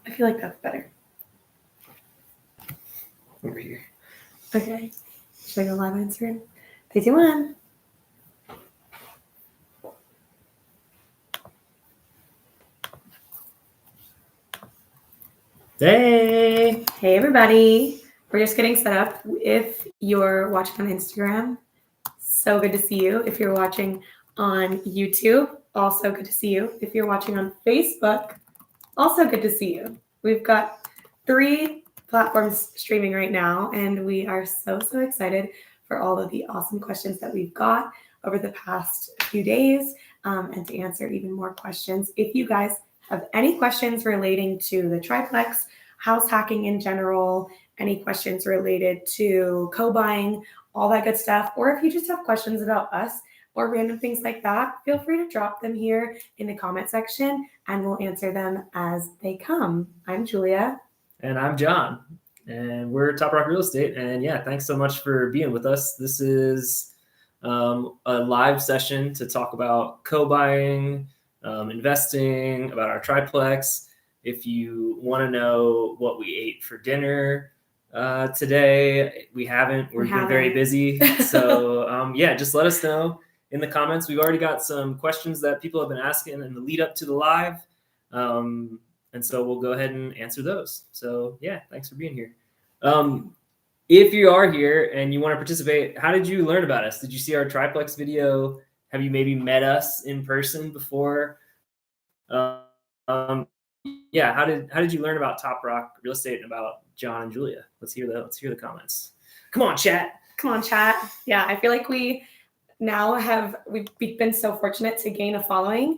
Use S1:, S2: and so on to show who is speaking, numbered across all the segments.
S1: I feel like that's better.
S2: Over here.
S1: Okay. Should I go live on Instagram? 3, 2, 1.
S2: Hey.
S1: Hey, everybody. We're just getting set up. If you're watching on Instagram, so good to see you. If you're watching on YouTube, also good to see you. If you're watching on Facebook, also good to see you. We've got 3 platforms streaming right now, and we are so excited for all of the awesome questions that we've got over the past few days, and to answer even more questions. If you guys have any questions relating to the triplex, house hacking in general, any questions related to co-buying, all that good stuff, or if you just have questions about us or random things like that, feel free to drop them here in the comment section and we'll answer them as they come. I'm Julia.
S2: And I'm John. And we're Top Rock Real Estate. And yeah, thanks so much for being with us. This is a live session to talk about co-buying, investing, about our triplex. If you want to know what we ate for dinner today, we haven't. We've been very busy. So yeah, just let us know in the comments. We've already got some questions that people have been asking in the lead up to the live. And so we'll go ahead and answer those. So yeah, thanks for being here. If you are here and you want to participate, how did you learn about us? Did you see our triplex video? Have you maybe met us in person before? Yeah, how did you learn about Top Rock Real Estate and about John and Julia? Let's hear the comments. Come on, chat.
S1: Yeah, I feel like we've been so fortunate to gain a following,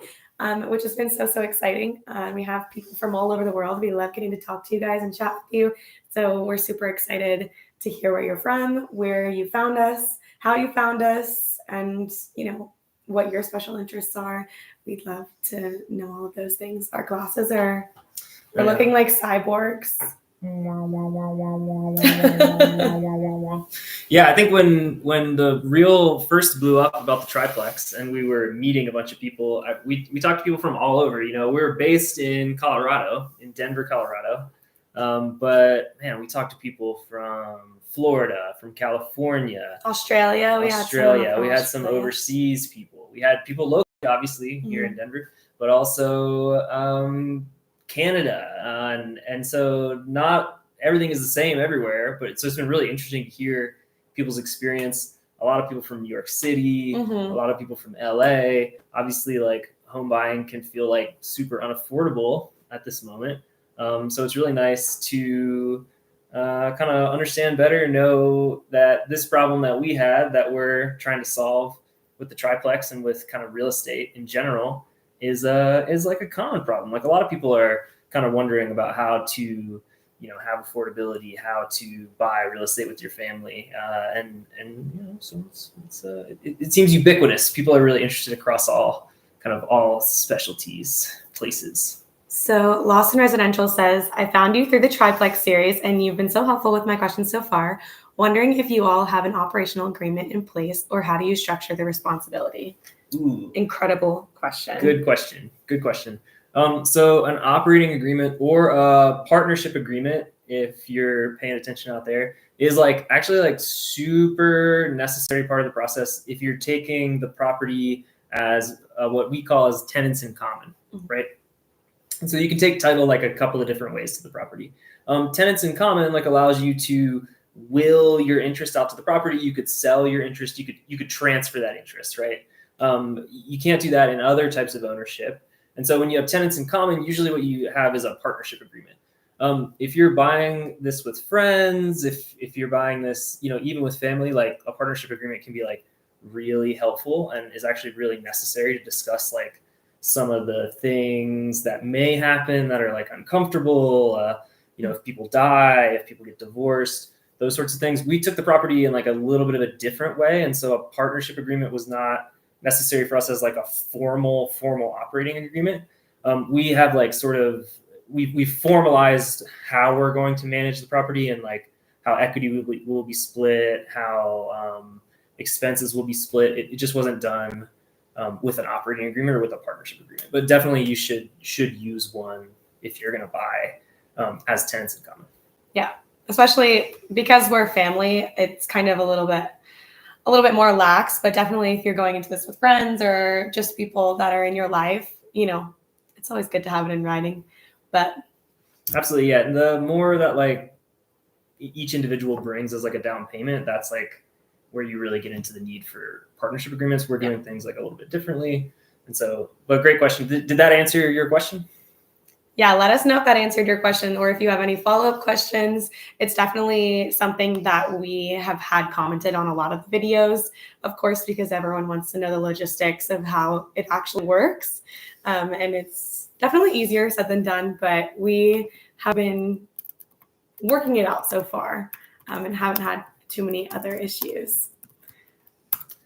S1: which has been so exciting. We have people from all over the world. We love getting to talk to you guys and chat with you. So we're super excited to hear where you're from, where you found us, how you found us, and what your special interests are. We'd love to know all of those things. Our glasses are looking like cyborgs.
S2: Yeah, I think when the reel first blew up about the triplex and we were meeting a bunch of people, we talked to people from all over. We're based in Colorado, in Denver, Colorado. But man, we talked to people from Florida, from California,
S1: Australia.
S2: We had some overseas people. We had people locally, obviously, here in Denver, but also Canada. And so not everything is the same everywhere, but so it's been really interesting to hear people's experience. A lot of people from New York City, a lot of people from LA. Obviously, like home buying can feel like super unaffordable at this moment. So it's really nice to kind of understand better, know that this problem that we had that we're trying to solve with the triplex and with kind of real estate in general is like a common problem. Like a lot of people are kind of wondering about how to have affordability, how to buy real estate with your family, so it seems ubiquitous. People are really interested across all specialties, places.
S1: So Lawson Residential says, I found you through the Triplex series and you've been so helpful with my questions so far. Wondering if you all have an operational agreement in place or how do you structure the responsibility?
S2: Ooh,
S1: incredible question.
S2: Good question. So an operating agreement or a partnership agreement, if you're paying attention out there, is actually super necessary part of the process if you're taking the property as what we call as tenants in common, right? And so you can take title a couple of different ways to the property. Tenants in common allows you to will your interest out to the property. You could sell your interest. You could transfer that interest, right? You can't do that in other types of ownership. And so when you have tenants in common, usually what you have is a partnership agreement. If you're buying this with friends, if you're buying this, even with family, a partnership agreement can be really helpful and is actually really necessary to discuss some of the things that may happen that are uncomfortable. If people die, if people get divorced, those sorts of things. We took the property in a little bit of a different way. And so a partnership agreement was not necessary for us as a formal operating agreement. We have we've formalized how we're going to manage the property and how equity will be split, how expenses will be split. It just wasn't done with an operating agreement or with a partnership agreement. But definitely you should use one if you're going to buy as tenants in common.
S1: Yeah, especially because we're family, it's kind of a little bit more lax, but definitely if you're going into this with friends or just people that are in your life, it's always good to have it in writing. But
S2: absolutely, yeah. And the more that like each individual brings as like a down payment, that's like where you really get into the need for partnership agreements. We're doing things like a little bit differently. And so, but great question. Did that answer your question?
S1: Yeah, let us know if that answered your question, or if you have any follow-up questions. It's definitely something that we have had commented on a lot of the videos, of course, because everyone wants to know the logistics of how it actually works. And it's definitely easier said than done, but we have been working it out so far, and haven't had too many other issues.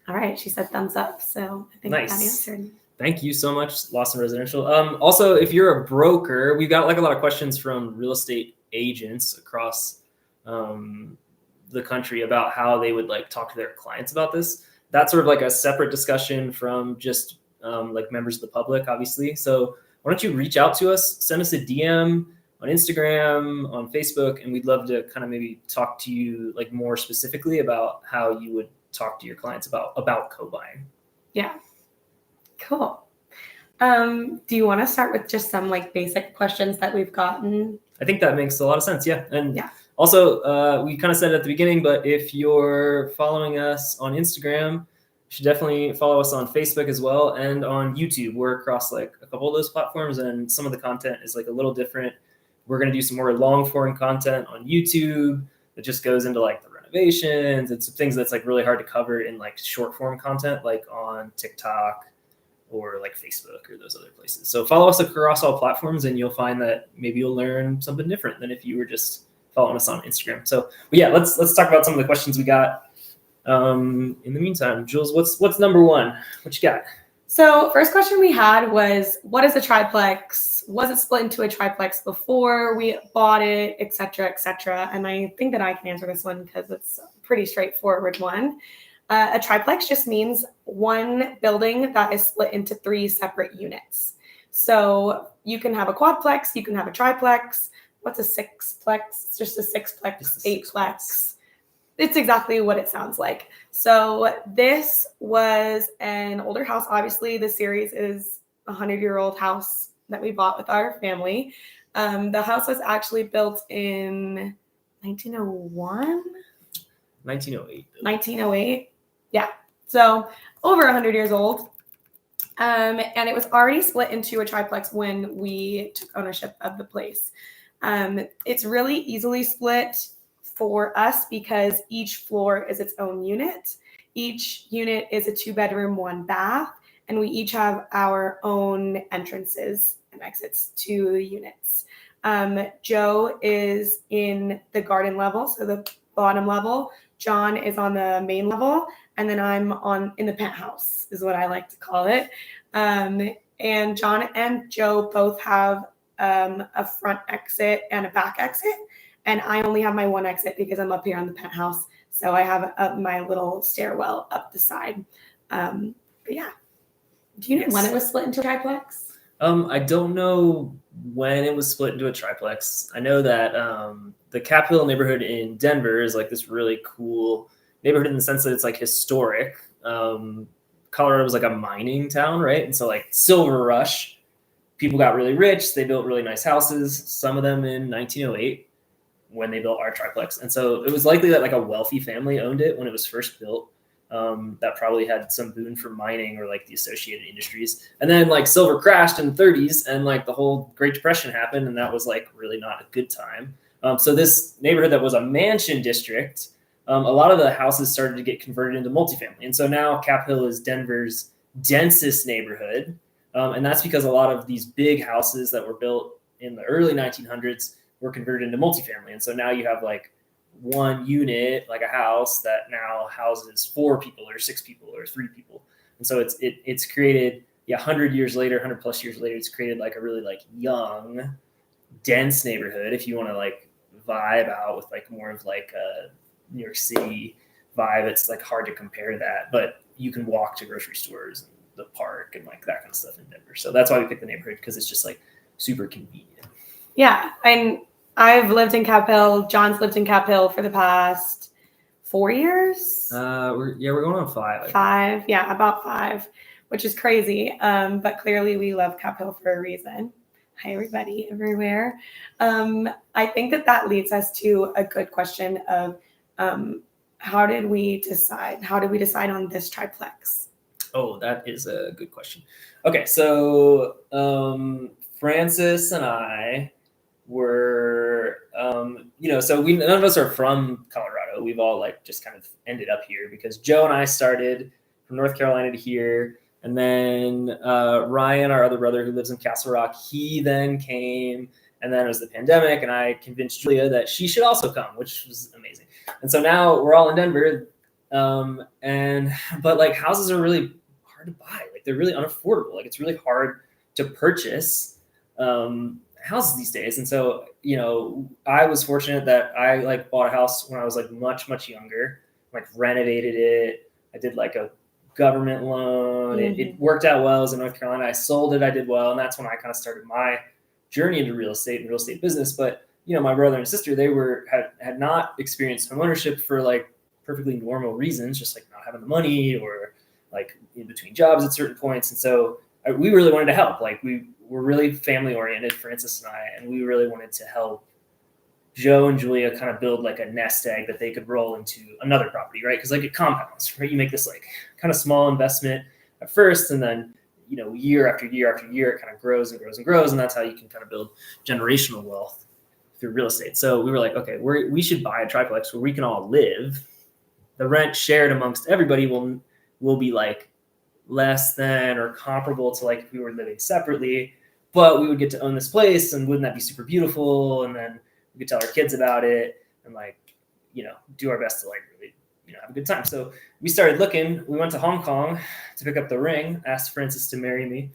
S1: All right, she said thumbs up, so I think
S2: Nice.
S1: that answered.
S2: Thank you so much, Lawson Residential. Also, if you're a broker, we've got like a lot of questions from real estate agents across the country about how they would like talk to their clients about this. That's sort of like a separate discussion from just like members of the public, obviously. So why don't you reach out to us, send us a DM on Instagram, on Facebook, and we'd love to kind of maybe talk to you like more specifically about how you would talk to your clients about co-buying.
S1: Yeah. Cool. Do you want to start with just some like basic questions that we've gotten?
S2: I think that makes a lot of sense. Yeah. And
S1: Yeah.
S2: also, we kind of said it at the beginning, but if you're following us on Instagram, you should definitely follow us on Facebook as well and on YouTube. We're across like a couple of those platforms, and some of the content is like a little different. We're going to do some more long form content on YouTube that just goes into like the renovations and some things that's like really hard to cover in like short form content, like on TikTok or like Facebook or those other places. So follow us across all platforms, and you'll find that maybe you'll learn something different than if you were just following us on Instagram. So, but yeah, let's talk about some of the questions we got. In the meantime, Jules, what's number one? What you got?
S1: So first question we had was, what is a triplex? Was it split into a triplex before we bought it, et cetera, et cetera? And I think that I can answer this one because it's a pretty straightforward one. A triplex just means one building that is split into 3 separate units. So you can have a quadplex, you can have a triplex. What's a sixplex? It's just a sixplex, eightplex. It's exactly what it sounds like. So this was an older house. Obviously, the series is a 100-year-old house that we bought with our family. The house was actually built in 1901?
S2: 1908.
S1: 1908. Yeah. So over 100 years old. And it was already split into a triplex when we took ownership of the place. It's really easily split for us because each floor is its own unit. Each unit is a 2-bedroom, 1 bath, and we each have our own entrances and exits to the units. Joe is in the garden level, so the bottom level. John is on the main level, and then I'm in the penthouse, is what I like to call it. And John and Joe both have a front exit and a back exit, and I only have my one exit because I'm up here on the penthouse, so I have my little stairwell up the side. But yeah, do you know when it was split into triplex?
S2: I don't know when it was split into a triplex. I know that the Capitol neighborhood in Denver is like this really cool neighborhood in the sense that it's like historic. Colorado was like a mining town, right? And so like Silver Rush, people got really rich. They built really nice houses, some of them in 1908 when they built our triplex. And so it was likely that like a wealthy family owned it when it was first built. That probably had some boon from mining or like the associated industries. And then like silver crashed in the 30s and like the whole Great Depression happened, and that was like really not a good time. So this neighborhood that was a mansion district, a lot of the houses started to get converted into multifamily. And so now Capitol is Denver's densest neighborhood. And that's because a lot of these big houses that were built in the early 1900s were converted into multifamily. And so now you have like one unit, like a house that now houses 4 people or 6 people or 3 people. And so it's created, 100 years later, 100 plus years later, it's created like a really like young, dense neighborhood. If you want to like vibe out with like more of like a New York City vibe, it's like hard to compare that, but you can walk to grocery stores and the park and like that kind of stuff in Denver. So that's why we picked the neighborhood, because it's just like super convenient.
S1: Yeah. And I've lived in Cap Hill. John's lived in Cap Hill for the past 4 years.
S2: We're going on 5.
S1: 5, yeah, about 5, which is crazy. But clearly we love Cap Hill for a reason. Hi, everybody, everywhere. I think that leads us to a good question of how did we decide? How did we decide on this triplex?
S2: Oh, that is a good question. Okay, so Francis and I were, so none of us are from Colorado. We've all like just kind of ended up here because Joe and I started from North Carolina to here. And then Ryan, our other brother who lives in Castle Rock, he then came, and then it was the pandemic, and I convinced Julia that she should also come, which was amazing. And so now we're all in Denver, but like houses are really hard to buy. Like they're really unaffordable. Like it's really hard to purchase houses these days. And so, I was fortunate that I like bought a house when I was like much, much younger, like renovated it. I did like a government loan. It worked out well. I was in North Carolina. I sold it. I did well. And that's when I kind of started my journey into real estate and real estate business. But, my brother and sister, they had not experienced home ownership for like perfectly normal reasons, just like not having the money or like in between jobs at certain points. And so we really wanted to help. Like we were really family oriented, Francis and I, and we really wanted to help Joe and Julia kind of build like a nest egg that they could roll into another property, right? Because like it compounds, right? You make this like kind of small investment at first, and then year after year after year, it kind of grows and grows and grows, and that's how you can kind of build generational wealth through real estate. So we were like, okay, we should buy a triplex where we can all live. The rent shared amongst everybody will be like less than or comparable to like if we were living separately, but we would get to own this place, and wouldn't that be super beautiful? And then we could tell our kids about it and like, do our best to like really, have a good time. So we started looking. We went to Hong Kong to pick up the ring, asked Francis to marry me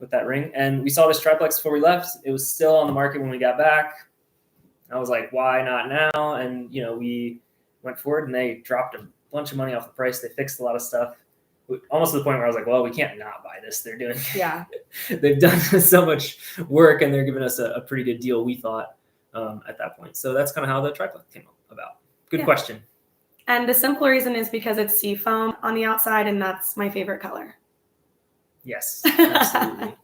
S2: with that ring. And we saw this triplex before we left. It was still on the market when we got back. I was like, why not now? And, we went forward and they dropped a bunch of money off the price. They fixed a lot of stuff, almost to the point where I was like, well, we can't not buy this. They're doing, they've done so much work and they're giving us a pretty good deal, we thought, at that point. So that's kind of how the triplex came about. Good question.
S1: And the simple reason is because it's seafoam on the outside, and that's my favorite color.
S2: Yes, absolutely.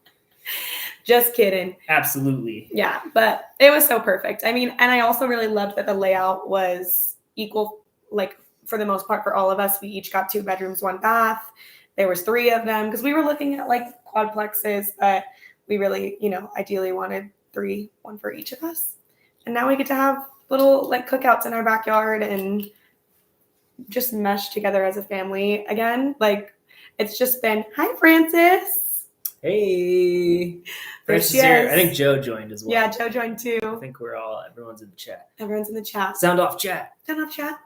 S1: Just kidding.
S2: Absolutely.
S1: Yeah, but it was so perfect. I mean, and I also really loved that the layout was equal, like for the most part for all of us. We each got 2 bedrooms, 1 bath. There was 3 of them because we were looking at like quadplexes, but we really, ideally wanted 3, 1 for each of us. And now we get to have little like cookouts in our backyard and just mesh together as a family again. Like it's just been, hi, Francis.
S2: Hey, Francis here. I think Joe joined as well.
S1: Yeah, Joe joined too.
S2: I think everyone's in the chat.
S1: Everyone's in the chat.
S2: Sound off chat.
S1: Sound off chat.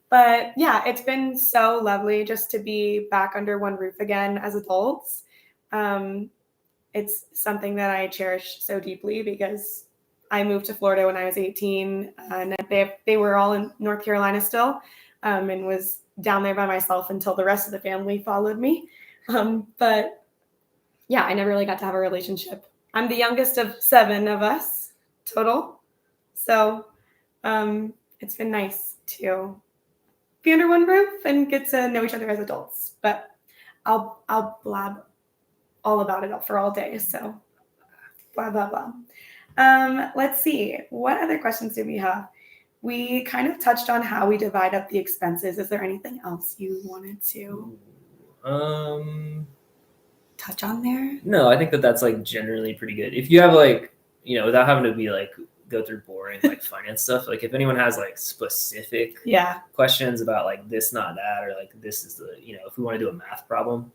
S1: But yeah, it's been so lovely just to be back under one roof again as adults. It's something that I cherish so deeply because I moved to Florida when I was 18, and they were all in North Carolina still, and was down there by myself until the rest of the family followed me. But yeah, I never really got to have a relationship. I'm the youngest of 7 of us total. So it's been nice to be under one roof and get to know each other as adults. But I'll blab all about it for all day. So blah, blah, blah. Let's see. What other questions do we have? We kind of touched on how we divide up the expenses. Is there anything else you wanted to touch on there?
S2: No, I think that's like generally pretty good. If you have like, without having to be like go through boring like finance stuff, like if anyone has like specific questions about like this, not that, or like this is the, if we want to do a math problem,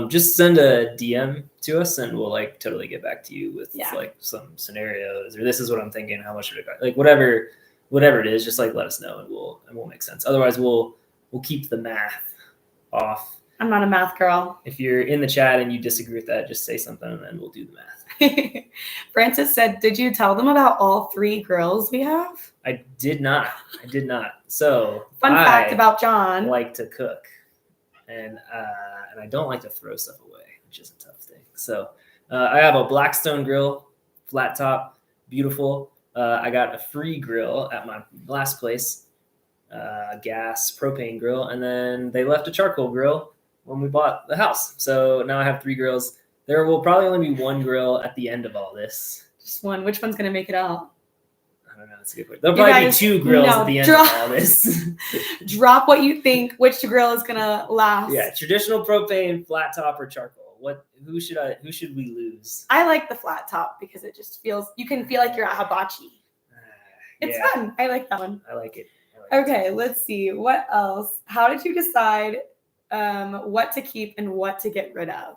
S2: just send a DM to us and we'll like totally get back to you with like some scenarios, or this is what I'm thinking, how much should it cost? Like whatever it is, just like let us know and we'll make sense. Otherwise we'll keep the math off.
S1: I'm not a math girl.
S2: If you're in the chat and you disagree with that, just say something and then we'll do the math.
S1: Francis said, did you tell them about all 3 girls we have?
S2: I did not. So
S1: fun fact about John.
S2: I like to cook and I don't like to throw stuff away, which is a tough thing. So I have a Blackstone grill, flat top, beautiful. I got a free grill at my last place, gas propane grill, and then they left a charcoal grill when we bought the house. So now I have 3 grills. There will probably only be 1 grill at the end of all this.
S1: Just one. Which one's gonna make it out?
S2: I don't know. That's a good point. There'll probably
S1: guys,
S2: be 2 grills
S1: no,
S2: at the end of all this.
S1: Drop what you think. Which grill is gonna last?
S2: Yeah, traditional propane, flat top, or charcoal. Who should we lose?
S1: I like the flat top because it just feels. You can feel like you're at hibachi. It's fun. I like that one.
S2: I like it.
S1: Okay, let's see. What else? How did you decide what to keep and what to get rid of?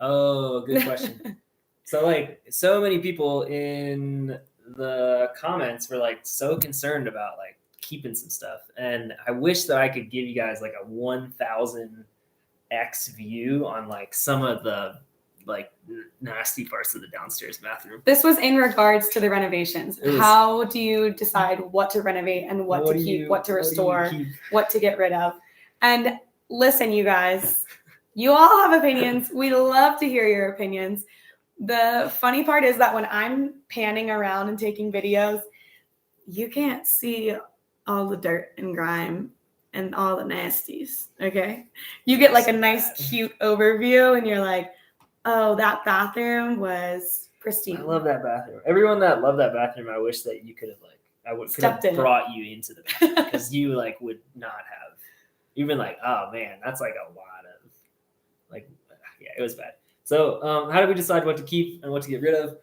S2: Oh, good question. So like so many people in the comments were like so concerned about like keeping some stuff, and I wish that I could give you guys like a 1000x view on like some of the like nasty parts of the downstairs bathroom.
S1: This was in regards to the renovations. How do you decide what to renovate and what to keep, what to restore, what to get rid of? And listen, you guys, you all have opinions. We love to hear your opinions. The funny part is that when I'm panning around and taking videos, you can't see all the dirt and grime and all the nasties, okay? You get like a nice, cute overview and you're like, oh, that bathroom was pristine.
S2: I love that bathroom. Everyone that loved that bathroom, I wish that you could have like, could have brought you into the bathroom because you like would not have. You've been like, oh man, that's like a lot of like, yeah, it was bad. So how do we decide what to keep and what to get rid of?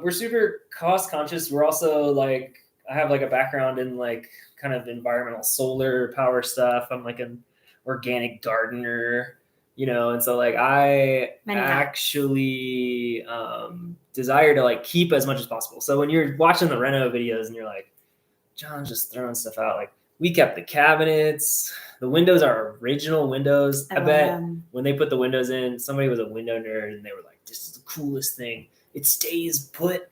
S2: We're super cost conscious. We're also like, I have like a background in like kind of environmental solar power stuff. I'm like an organic gardener, you know, and so like I actually desire to like keep as much as possible. So when you're watching the reno videos and you're like, John's just throwing stuff out, like we kept the cabinets. The windows are original windows. I bet when they put the windows in, somebody was a window nerd and they were like, this is the coolest thing. It stays put.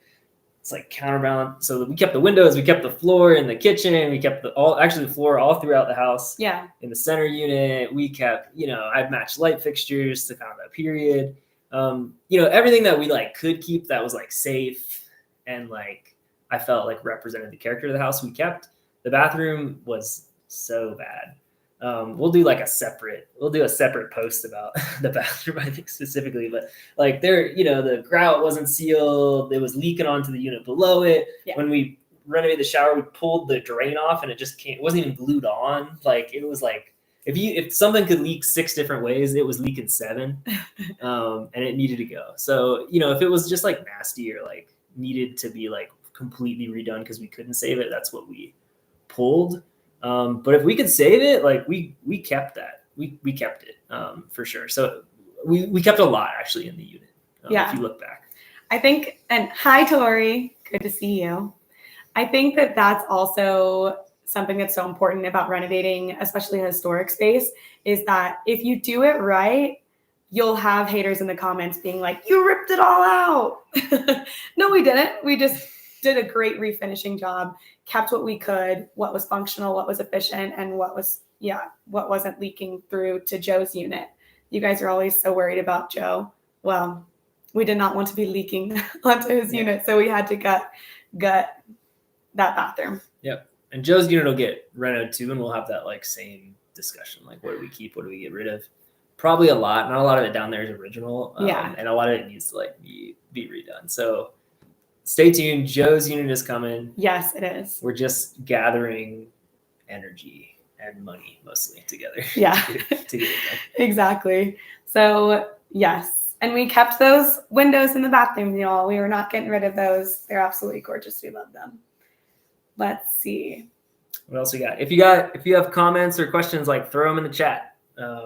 S2: It's like counterbalance. So we kept the windows, we kept the floor in the kitchen, we kept the floor all throughout the house.
S1: Yeah.
S2: In the center unit, we kept, you know, I've matched light fixtures to kind of that period. You know, everything that we like could keep that was like safe and like I felt like represented the character of the house, we kept. The bathroom was so bad. We'll do a separate post about the bathroom, I think specifically, but like there, you know, the grout wasn't sealed. It was leaking onto the unit below it. Yeah. When we renovated the shower, we pulled the drain off and it wasn't even glued on. Like it was like, if something could leak 6 different ways, it was leaking 7 and it needed to go. So, you know, if it was just like nasty or like needed to be like completely redone because we couldn't save it, that's what we pulled. But if we could save it, like we kept that. We kept it for sure. So we kept a lot actually in the unit. If you look back.
S1: I think, and hi Tori, good to see you. I think that that's also something that's so important about renovating, especially a historic space, is that if you do it right, you'll have haters in the comments being like, you ripped it all out. No, we didn't. We just did a great refinishing job, kept what we could, what was functional, what was efficient, and what wasn't leaking through to Joe's unit. You guys are always so worried about Joe. Well, we did not want to be leaking onto his unit, so we had to gut that bathroom.
S2: Yep. And Joe's unit will get renoed too, and we'll have that like same discussion, like what do we keep, what do we get rid of? Probably a lot. Not a lot of it down there is original. And a lot of it needs to like be redone. So stay tuned. Joe's unit is coming.
S1: Yes, it is.
S2: We're just gathering energy and money mostly together.
S1: Yeah.
S2: to get it done.
S1: Exactly. So yes. And we kept those windows in the bathroom, y'all. We were not getting rid of those. They're absolutely gorgeous. We love them. Let's see.
S2: What else we got? If you have comments or questions, like throw them in the chat.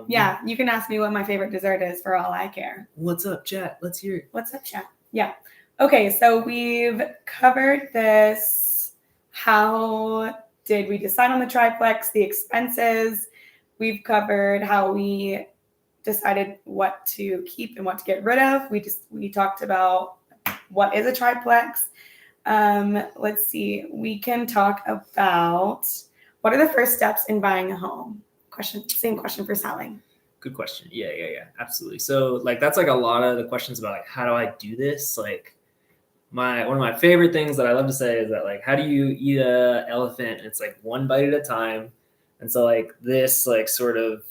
S1: Yeah, you can ask me what my favorite dessert is for all I care.
S2: What's up, chat? Let's hear it.
S1: What's up, chat? Yeah. Okay, so we've covered this. How did we decide on the triplex, the expenses? We've covered how we decided what to keep and what to get rid of. We talked about what is a triplex. Let's see. We can talk about what are the first steps in buying a home? Same question for selling.
S2: Good question. Yeah. Absolutely. So like, that's like a lot of the questions about like, how do I do this? Like, one of my favorite things that I love to say is that, like, how do you eat a elephant? It's like one bite at a time. And so, like, this, like, sort of,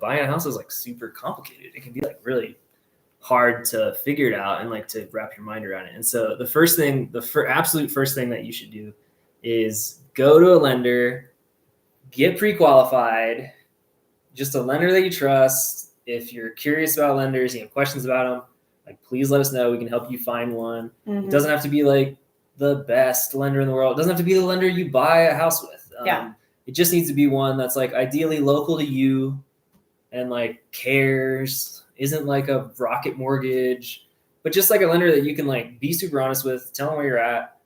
S2: buying a house is like super complicated. It can be like really hard to figure it out and like to wrap your mind around it. And so the absolute first thing that you should do is go to a lender, get pre-qualified, just a lender that you trust. If you're curious about lenders, you have questions about them, like, please let us know. We can help you find one. It doesn't have to be like the best lender in the world. It doesn't have to be the lender you buy a house with. It just needs to be one that's like ideally local to you and like cares, isn't like a Rocket Mortgage, but just like a lender that you can like be super honest with, tell them where you're at,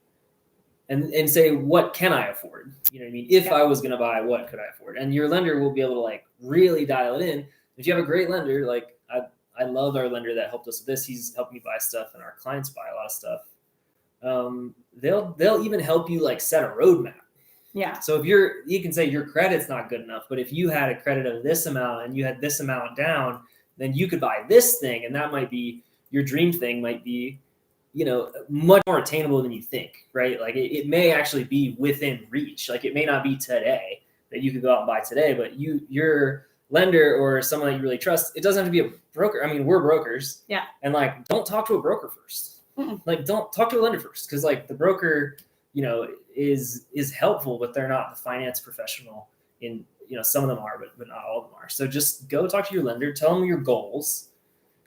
S2: and say, what can I afford? You know what I mean? If I was going to buy, what could I afford? And your lender will be able to like really dial it in. If you have a great lender, like I love our lender that helped us with this. He's helped me buy stuff, and our clients buy a lot of stuff. They'll even help you like set a roadmap.
S1: Yeah.
S2: So if you can say your credit's not good enough, but if you had a credit of this amount and you had this amount down, then you could buy this thing, and that might be your dream thing. Might be, much more attainable than you think, right? Like it may actually be within reach. Like it may not be today that you could go out and buy today, but your lender or someone that you really trust, it doesn't have to be a broker. I mean, we're brokers.
S1: Yeah.
S2: And like, don't talk to a broker first. Like, don't talk to a lender first. Cause like the broker, is helpful, but they're not the finance professional in, some of them are, but not all of them are. So just go talk to your lender, tell them your goals,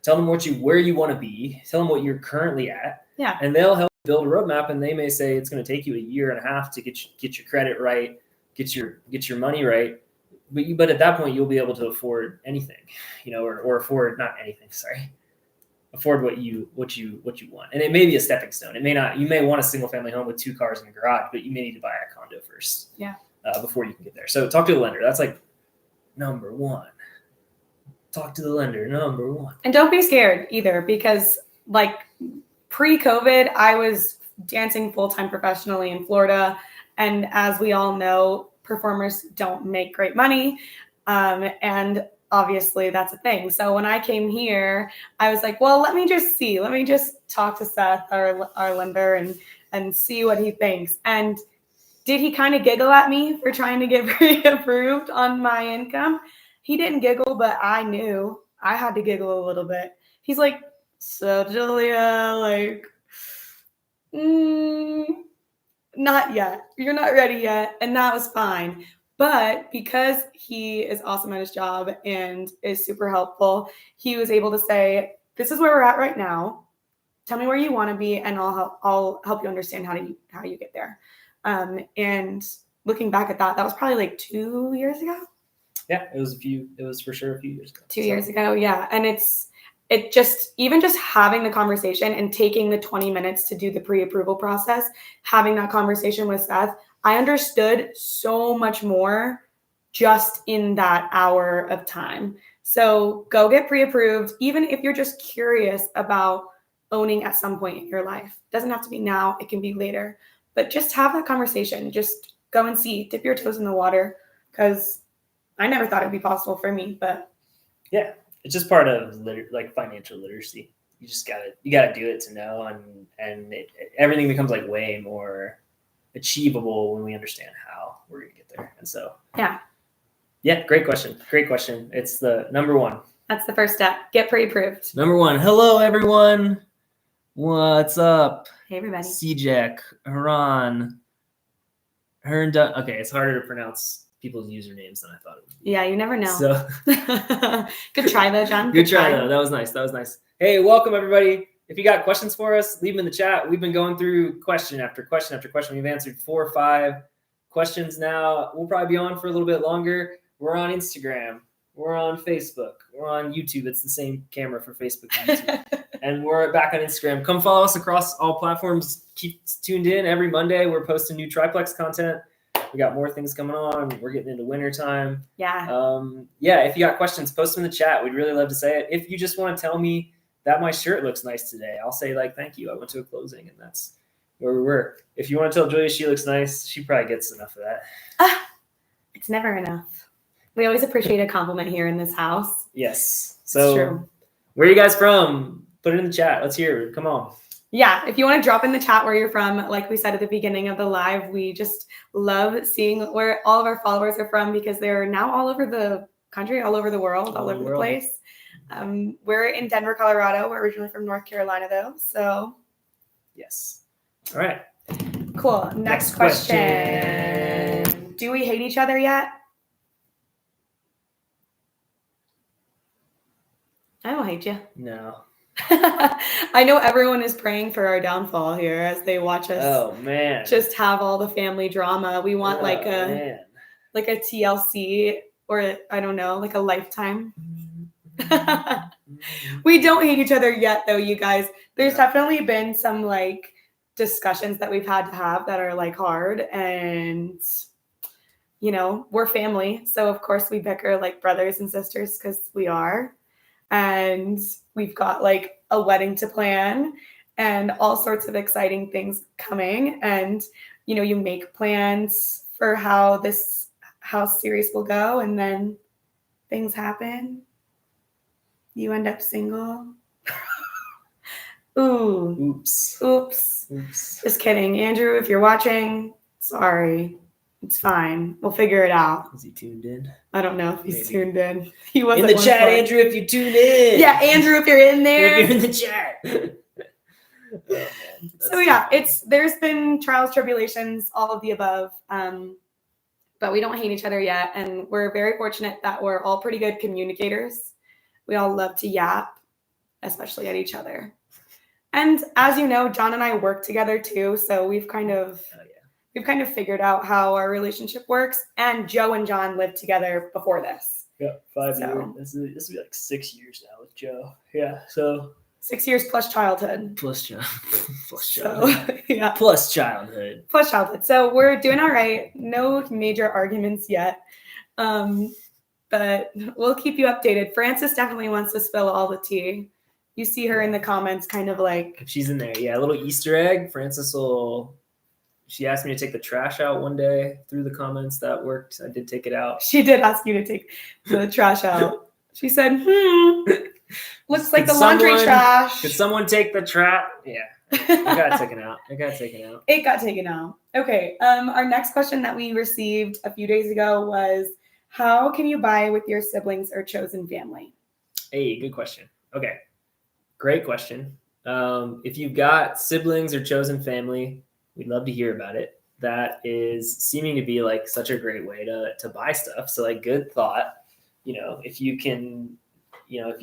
S2: tell them where you want to be, tell them what you're currently at.
S1: Yeah.
S2: And they'll help build a roadmap. And they may say it's going to take you a year and a half to get your credit right, get your money right. But at that point, you'll be able to afford anything, or afford not anything. Sorry, afford what you want. And it may be a stepping stone. It may not. You may want a single family home with 2 cars in the garage, but you may need to buy a condo first.
S1: Yeah.
S2: Before you can get there. So talk to the lender. That's like number one. Talk to the lender. Number one.
S1: And don't be scared either, because like pre-COVID, I was dancing full-time professionally in Florida, and as we all know, performers don't make great money. And obviously that's a thing. So when I came here, I was like, well, let me just talk to Seth, our lender, and see what he thinks. And did he kind of giggle at me for trying to get pre-approved on my income? He didn't giggle, but I knew I had to giggle a little bit. He's like, so Julia, like, not yet. You're not ready yet. And that was fine. But because he is awesome at his job and is super helpful, he was able to say, this is where we're at right now. Tell me where you want to be, and I'll help you understand how you get there. And looking back at that was probably like 2 years ago.
S2: Yeah, it was for sure a few years ago.
S1: 2 years ago. Yeah. And it just having the conversation and taking the 20 minutes to do the pre-approval process, having that conversation with Seth, I understood so much more just in that hour of time. So go get pre-approved, even if you're just curious about owning at some point in your life. It doesn't have to be now, it can be later, but just have that conversation. Just go and see, dip your toes in the water, because I never thought it'd be possible for me, but
S2: yeah. It's just part of like financial literacy. You gotta do it to know, and everything becomes like way more achievable when we understand how we're gonna get there. And so yeah, great question. It's the number one.
S1: That's the first step. Get pre-approved.
S2: Number one. Hello everyone. What's up?
S1: Hey everybody.
S2: CJack, Haran, Herndon. Okay, it's harder to pronounce people's usernames than I thought it would be.
S1: Yeah, you never know.
S2: So
S1: good try though, John.
S2: Good try though. That was nice. Hey, welcome everybody. If you got questions for us, leave them in the chat. We've been going through question after question after question. We've answered 4 or 5 questions now. We'll probably be on for a little bit longer. We're on Instagram. We're on Facebook. We're on YouTube. It's the same camera for Facebook and YouTube. And we're back on Instagram. Come follow us across all platforms. Keep tuned in. Every Monday, we're posting new Triplex content. We got more things coming on. We're getting into winter time.
S1: Yeah.
S2: If you got questions, post them in the chat. We'd really love to say it. If you just want to tell me that my shirt looks nice today, I'll say like, thank you. I went to a closing, and that's where we were. If you want to tell Julia she looks nice, she probably gets enough of that.
S1: It's never enough. We always appreciate a compliment here in this house.
S2: Yes. So
S1: it's true.
S2: Where are you guys from? Put it in the chat. Let's hear it. Come on.
S1: Yeah, if you want to drop in the chat where you're from, like we said at the beginning of the live, we just love seeing where all of our followers are from because they're now all over the country, all over the world, all over the place. We're in Denver, Colorado. We're originally from North Carolina, though. So,
S2: yes. All right.
S1: Cool. Next question. Do we hate each other yet? I don't hate you.
S2: No.
S1: I know everyone is praying for our downfall here as they watch us.
S2: Oh man.
S1: Just have all the family drama. We want like a TLC or I don't know, like a Lifetime. We don't hate each other yet though, you guys. There's definitely been some like discussions that we've had to have that are like hard, and you know, we're family, so of course we bicker like brothers and sisters because we are, and we've got like a wedding to plan and all sorts of exciting things coming, and you know, you make plans for how this house series will go, and then things happen, you end up single. Ooh. Oops. Just kidding. Andrew, if you're watching, sorry. It's fine. We'll figure it out.
S2: Is he tuned in?
S1: I don't know if he's tuned in. He was
S2: in the chat, Andrew, if you tuned in.
S1: Yeah, Andrew, if you're in there.
S2: If you're in the chat. Oh,
S1: so yeah, there's been trials, tribulations, all of the above. But we don't hate each other yet. And we're very fortunate that we're all pretty good communicators. We all love to yap, especially at each other. And as you know, John and I work together too, so we've kind of figured out how our relationship works. And Joe and John lived together before this.
S2: Yeah, 5 years. This will be like 6 years now with Joe. Yeah, so
S1: 6 years plus childhood.
S2: Plus childhood.
S1: Plus childhood. So we're doing all right. No major arguments yet. But we'll keep you updated. Frances definitely wants to spill all the tea. You see her in the comments kind of like...
S2: She's in there. Yeah, a little Easter egg. Frances she asked me to take the trash out one day through the comments. That worked. I did take it out.
S1: She did ask you to take the trash out. She said, looks like the laundry trash.
S2: Could someone take the trash? Yeah. It got taken out. It got taken out.
S1: Okay. Our next question that we received a few days ago was, how can you buy with your siblings or chosen family?
S2: Hey, good question. Okay. Great question. If you've got siblings or chosen family, we'd love to hear about it. That is seeming to be like such a great way to buy stuff. So like, good thought. You know, if you can, you know, if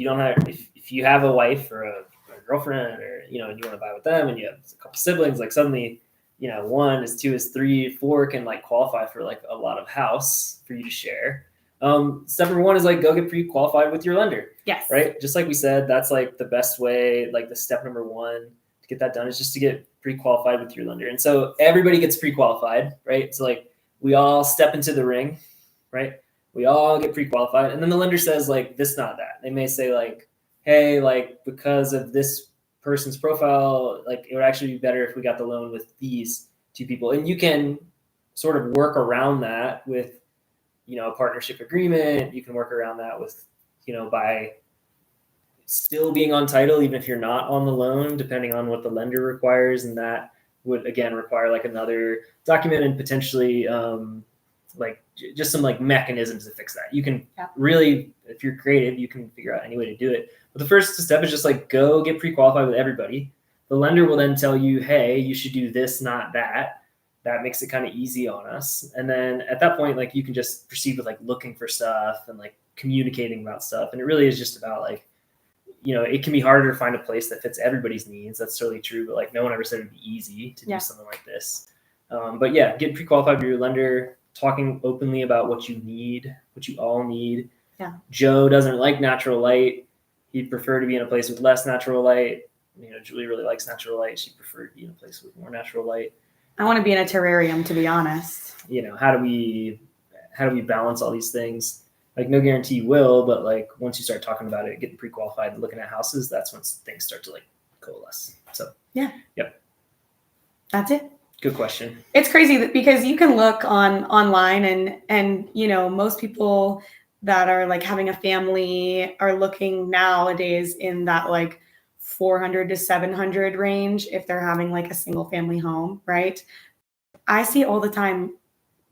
S2: you have a wife or a girlfriend, or, you know, and you want to buy with them and you have a couple siblings, like suddenly, you know, 1 is 2 is 3, 4 can like qualify for like a lot of house for you to share. Step number 1 is like, go get pre-qualified with your lender.
S1: Yes.
S2: Right. Just like we said, that's like the best way, like the step number 1 to get that done is just to get pre-qualified with your lender. And so everybody gets pre-qualified, right? So like we all step into the ring, right? We all get pre-qualified. And then the lender says like this, not that. They may say like, hey, like because of this person's profile, like it would actually be better if we got the loan with these 2 people. And you can sort of work around that with, you know, a partnership agreement. You can work around that with, you know, by still being on title, even if you're not on the loan, depending on what the lender requires. And that would, again, require like another document and potentially like just some like mechanisms to fix that. You can really, if you're creative, you can figure out any way to do it. But the first step is just like, go get pre-qualified with everybody. The lender will then tell you, hey, you should do this, not that. That makes it kind of easy on us. And then at that point, like you can just proceed with like looking for stuff and like communicating about stuff. And it really is just about like, you know, it can be harder to find a place that fits everybody's needs. That's totally true. But like no one ever said it'd be easy to do something like this. But yeah, get pre-qualified with your lender, talking openly about what you need, what you all need.
S1: Yeah.
S2: Joe doesn't like natural light. He'd prefer to be in a place with less natural light. You know, Julie really likes natural light. She'd prefer to be in a place with more natural light.
S1: I want to be in a terrarium, to be honest.
S2: You know, how do we balance all these things? Like, no guarantee you will, but like once you start talking about it, getting pre-qualified and looking at houses, that's when things start to like coalesce. So
S1: yeah.
S2: Yep.
S1: That's it.
S2: Good question.
S1: It's crazy because you can look online and you know, most people that are like having a family are looking nowadays in that like 400 to 700 range if they're having like a single family home, right? I see all the time,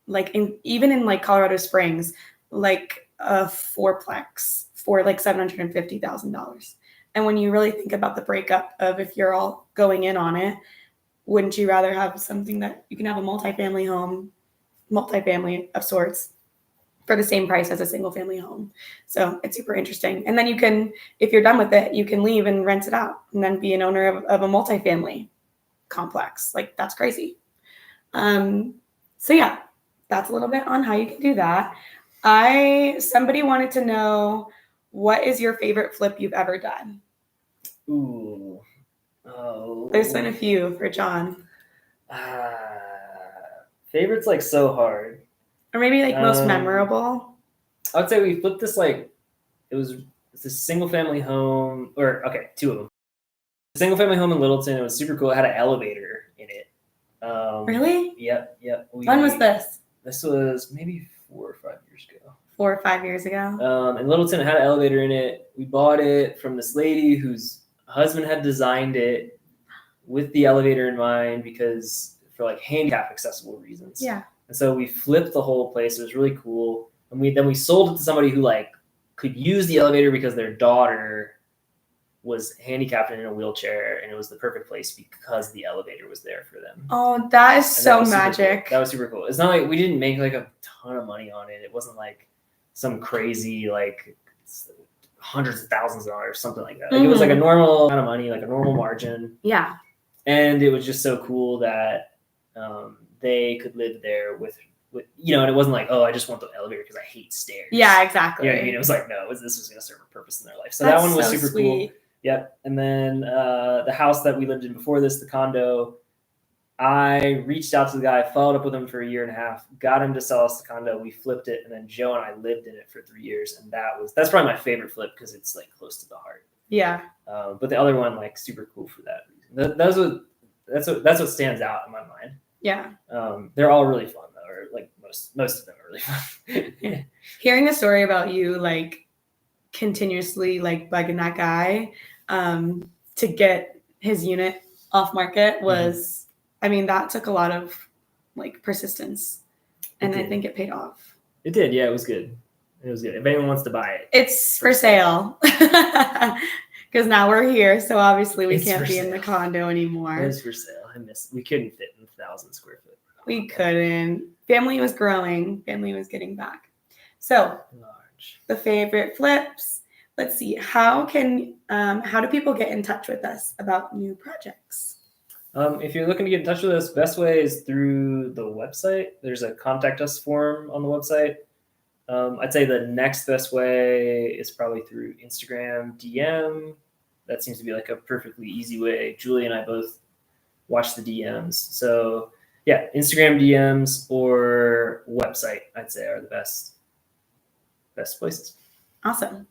S1: like even in like Colorado Springs, like a fourplex for like $750,000. And when you really think about the breakup of if you're all going in on it, wouldn't you rather have something that you can have a multifamily home, multifamily of sorts, for the same price as a single family home? So it's super interesting. And then you can, if you're done with it, you can leave and rent it out and then be an owner of a multifamily complex. Like that's crazy. So yeah, that's a little bit on how you can do that. Somebody wanted to know, what is your favorite flip you've ever done?
S2: Ooh. Oh.
S1: There's been a few for John.
S2: Favorite's like so hard.
S1: Or maybe like most memorable.
S2: I would say we flipped this it's a single family home, or okay, two of them. A single family home in Littleton. It was super cool. It had an elevator in it.
S1: Really?
S2: Yep.
S1: When was this?
S2: This was maybe 4 or 5 years ago.
S1: 4 or 5 years ago.
S2: In Littleton, it had an elevator in it. We bought it from this lady whose husband had designed it with the elevator in mind because for like handicap accessible reasons.
S1: Yeah.
S2: And so we flipped the whole place. It was really cool. And we sold it to somebody who like could use the elevator because their daughter was handicapped and in a wheelchair, and it was the perfect place because the elevator was there for them.
S1: Oh, that is so magic.
S2: Cool. That was super cool. It's not like we didn't make like a ton of money on it. It wasn't like some crazy like hundreds of thousands of dollars, something like that. Like, it was like a normal amount of money, like a normal margin.
S1: Yeah.
S2: And it was just so cool that they could live there with and it wasn't like, oh, I just want the elevator because I hate stairs.
S1: Yeah, exactly.
S2: Yeah, it was like, no, this was going to serve a purpose in their life. So
S1: That's
S2: that one was
S1: so
S2: super
S1: sweet.
S2: Cool. Yep. And then the house that we lived in before this, the condo, I reached out to the guy, followed up with him for 1.5 years, got him to sell us the condo. We flipped it, and then Joe and I lived in it for 3 years, and that's probably my favorite flip because it's like close to the heart.
S1: Yeah.
S2: But the other one, like, super cool for that reason. That's what stands out in my mind.
S1: Yeah.
S2: They're all really fun though, or like most of them are really fun.
S1: Yeah. Hearing a story about you like continuously like bugging that guy to get his unit off market was, I mean, that took a lot of like persistence, and I think it paid off.
S2: It did, yeah. It was good. If anyone wants to buy it,
S1: it's for sale. Because now we're here, so obviously we can't be in the condo anymore.
S2: It is for sale. We couldn't fit in 1,000 square foot.
S1: We couldn't. Family was growing. Family was getting back. So
S2: large.
S1: The favorite flips. Let's see. How do people get in touch with us about new projects?
S2: If you're looking to get in touch with us, best way is through the website. There's a contact us form on the website. I'd say the next best way is probably through Instagram DM. That seems to be like a perfectly easy way. Julie and I both watch the DMs. So yeah, Instagram DMs or website, I'd say, are the best places.
S1: Awesome.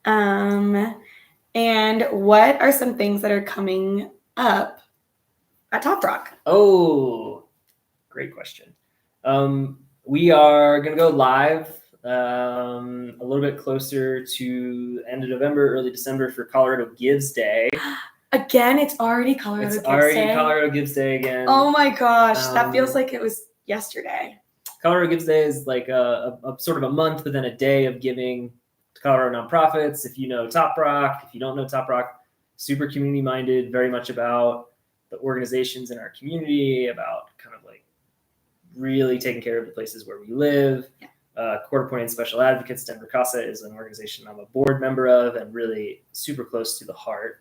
S1: And what are some things that are coming up at Top Rock?
S2: Oh, great question. We are going to go live a little bit closer to end of November, early December for Colorado Gives Day.
S1: Again, it's already Colorado Gives Day. It's already
S2: Colorado Gives Day again.
S1: Oh my gosh, that feels like it was yesterday.
S2: Colorado Gives Day is like a sort of a month, but then a day of giving to Colorado nonprofits. If you know Top Rock, if you don't know Top Rock, super community minded, very much about the organizations in our community, about kind of like really taking care of the places where we live. Yeah. Court Appointed Special Advocates, Denver CASA is an organization I'm a board member of and really super close to the heart.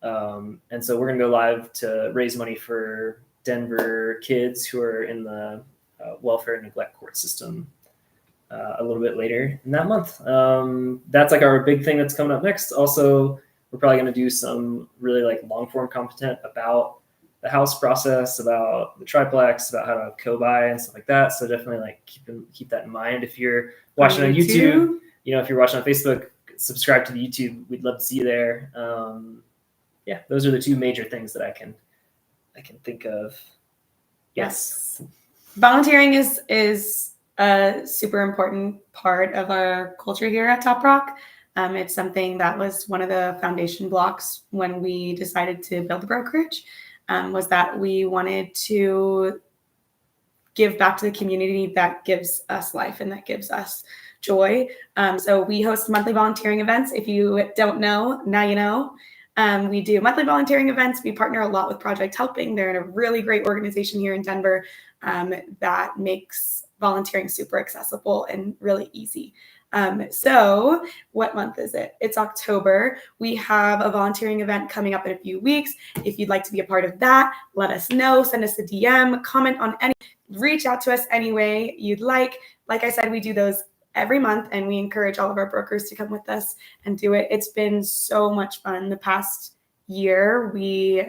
S2: And so we're going to go live to raise money for Denver kids who are in the welfare and neglect court system a little bit later in that month. That's like our big thing that's coming up next. Also, we're probably going to do some really like long form content about the house process, about the triplex, about how to co-buy and stuff like that. So definitely like keep that in mind. If you're watching on YouTube, if you're watching on Facebook, subscribe to the YouTube. We'd love to see you there. Yeah, those are the two major things that I can think of.
S1: Yes. Volunteering is a super important part of our culture here at Top Rock. It's something that was one of the foundation blocks when we decided to build the brokerage, was that we wanted to give back to the community that gives us life and that gives us joy. So we host monthly volunteering events. If you don't know, now you know. We do monthly volunteering events. We partner a lot with Project Helping. They're a really great organization here in Denver that makes volunteering super accessible and really easy. So what month is it? It's October. We have a volunteering event coming up in a few weeks. If you'd like to be a part of that, let us know. Send us a DM, comment on any, reach out to us any way you'd like. Like I said, we do those every month, and we encourage all of our brokers to come with us and do it. It's been so much fun. The past year, we've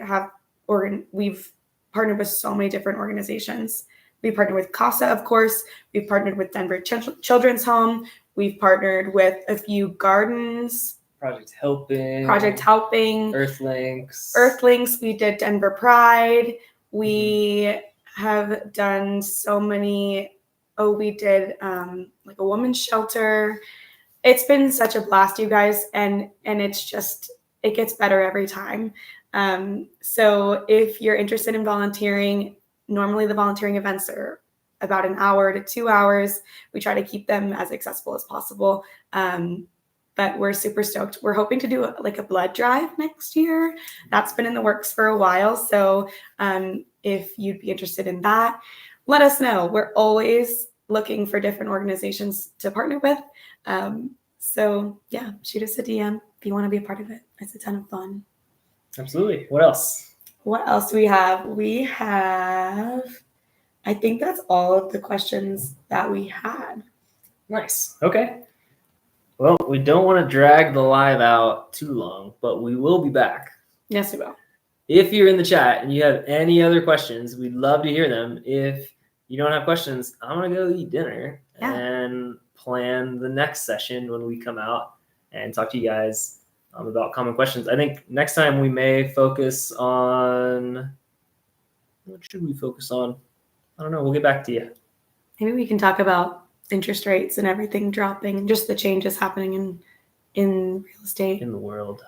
S1: partnered with so many different organizations. We partnered with CASA, of course. We've partnered with Denver Children's Home. We've partnered with a few gardens.
S2: Project Helping.
S1: Earthlinks. We did Denver Pride. We have done so many. We did like a women's shelter. It's been such a blast, you guys, and it's just, it gets better every time. So if you're interested in volunteering, normally the volunteering events are about an hour to 2 hours. We try to keep them as accessible as possible. But we're super stoked. We're hoping to do like a blood drive next year. That's been in the works for a while. So if you'd be interested in that, let us know. We're always looking for different organizations to partner with. So yeah, shoot us a DM if you want to be a part of it. It's a ton of fun.
S2: Absolutely. What else?
S1: What else do we have? We have, I think that's all of the questions that we had.
S2: Nice. Okay. Well, we don't want to drag the live out too long, but we will be back.
S1: Yes, we will.
S2: If you're in the chat and you have any other questions, we'd love to hear them. If you don't have questions, I'm going to go eat dinner and plan the next session when we come out and talk to you guys about common questions. I think next time we may focus on, what should we focus on? I don't know. We'll get back to you.
S1: Maybe we can talk about interest rates and everything dropping and just the changes happening in real estate.
S2: In the world.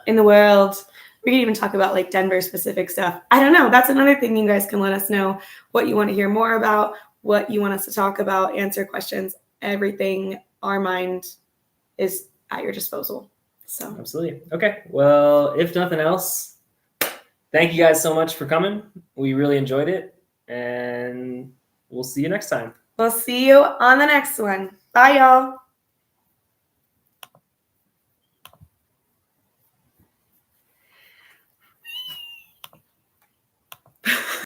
S1: We can even talk about like Denver specific stuff. I don't know. That's another thing. You guys can let us know what you want to hear more about, what you want us to talk about, answer questions, everything. Our mind is at your disposal. So
S2: absolutely. Okay. Well, if nothing else, thank you guys so much for coming. We really enjoyed it, and we'll see you next time.
S1: We'll see you on the next one. Bye, y'all.